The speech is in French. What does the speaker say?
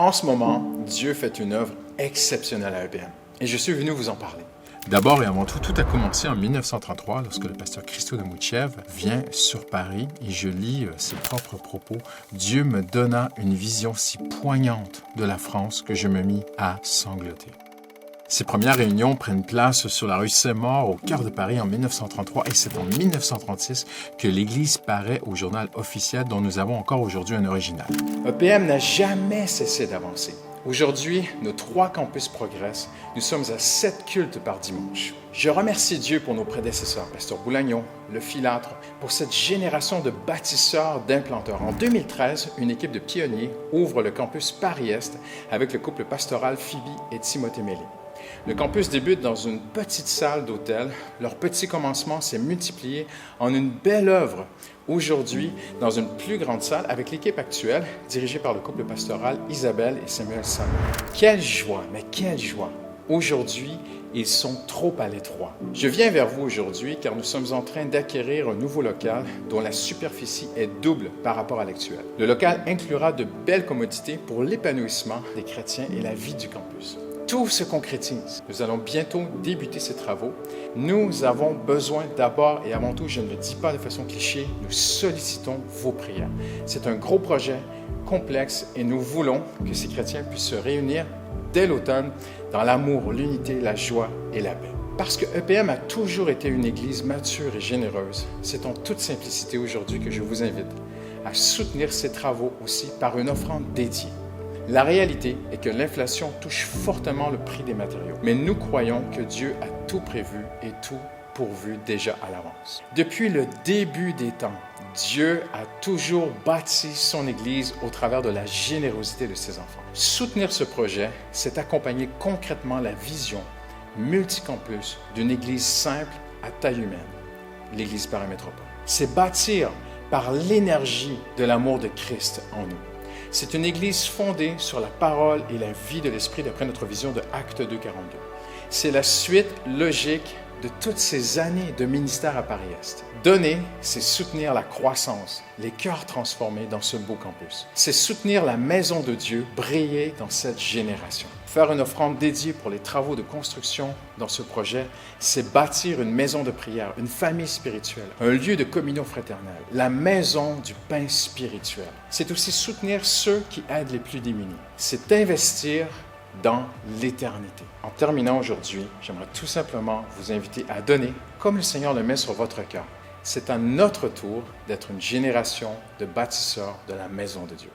En ce moment, Dieu fait une œuvre exceptionnelle à EPM et je suis venu vous en parler. D'abord et avant tout, tout a commencé en 1933 lorsque le pasteur Christo Domouchev vient sur Paris et je lis ses propres propos. Dieu me donna une vision si poignante de la France que je me mis à sangloter. Ces premières réunions prennent place sur la rue Saint-Maur au cœur de Paris en 1933 et c'est en 1936 que l'Église paraît au journal officiel dont nous avons encore aujourd'hui un original. EPM n'a jamais cessé d'avancer. Aujourd'hui, nos 3 campus progressent. Nous sommes à 7 cultes par dimanche. Je remercie Dieu pour nos prédécesseurs, Pasteur Boulagnon, le Filâtre, pour cette génération de bâtisseurs, d'implanteurs. En 2013, une équipe de pionniers ouvre le campus Paris-Est avec le couple pastoral Phoebe et Timothée Mélé. Le campus débute dans une petite salle d'hôtel. Leur petit commencement s'est multiplié en une belle œuvre. Aujourd'hui, dans une plus grande salle avec l'équipe actuelle, dirigée par le couple pastoral Isabelle et Samuel Salmon. Quelle joie, mais quelle joie! Aujourd'hui, ils sont trop à l'étroit. Je viens vers vous aujourd'hui car nous sommes en train d'acquérir un nouveau local dont la superficie est double par rapport à l'actuel. Le local inclura de belles commodités pour l'épanouissement des chrétiens et la vie du campus. Tout se concrétise. Nous allons bientôt débuter ces travaux. Nous avons besoin d'abord et avant tout, je ne le dis pas de façon cliché, nous sollicitons vos prières. C'est un gros projet complexe et nous voulons que ces chrétiens puissent se réunir dès l'automne dans l'amour, l'unité, la joie et la paix. Parce que EPM a toujours été une église mature et généreuse, c'est en toute simplicité aujourd'hui que je vous invite à soutenir ces travaux aussi par une offrande dédiée. La réalité est que l'inflation touche fortement le prix des matériaux, mais nous croyons que Dieu a tout prévu et tout pourvu déjà à l'avance. Depuis le début des temps, Dieu a toujours bâti son Église au travers de la générosité de ses enfants. Soutenir ce projet, c'est accompagner concrètement la vision multicampus d'une Église simple à taille humaine, l'Église Paris Métropole. C'est bâtir par l'énergie de l'amour de Christ en nous. C'est une Église fondée sur la parole et la vie de l'Esprit d'après notre vision de Actes 2, 42. C'est la suite logique de toutes ces années de ministère à Paris-Est. Donner, c'est soutenir la croissance, les cœurs transformés dans ce beau campus. C'est soutenir la maison de Dieu briller dans cette génération. Faire une offrande dédiée pour les travaux de construction dans ce projet, c'est bâtir une maison de prière, une famille spirituelle, un lieu de communion fraternelle, la maison du pain spirituel. C'est aussi soutenir ceux qui aident les plus démunis. C'est investir dans l'éternité. En terminant aujourd'hui, j'aimerais tout simplement vous inviter à donner comme le Seigneur le met sur votre cœur. C'est à notre tour d'être une génération de bâtisseurs de la maison de Dieu.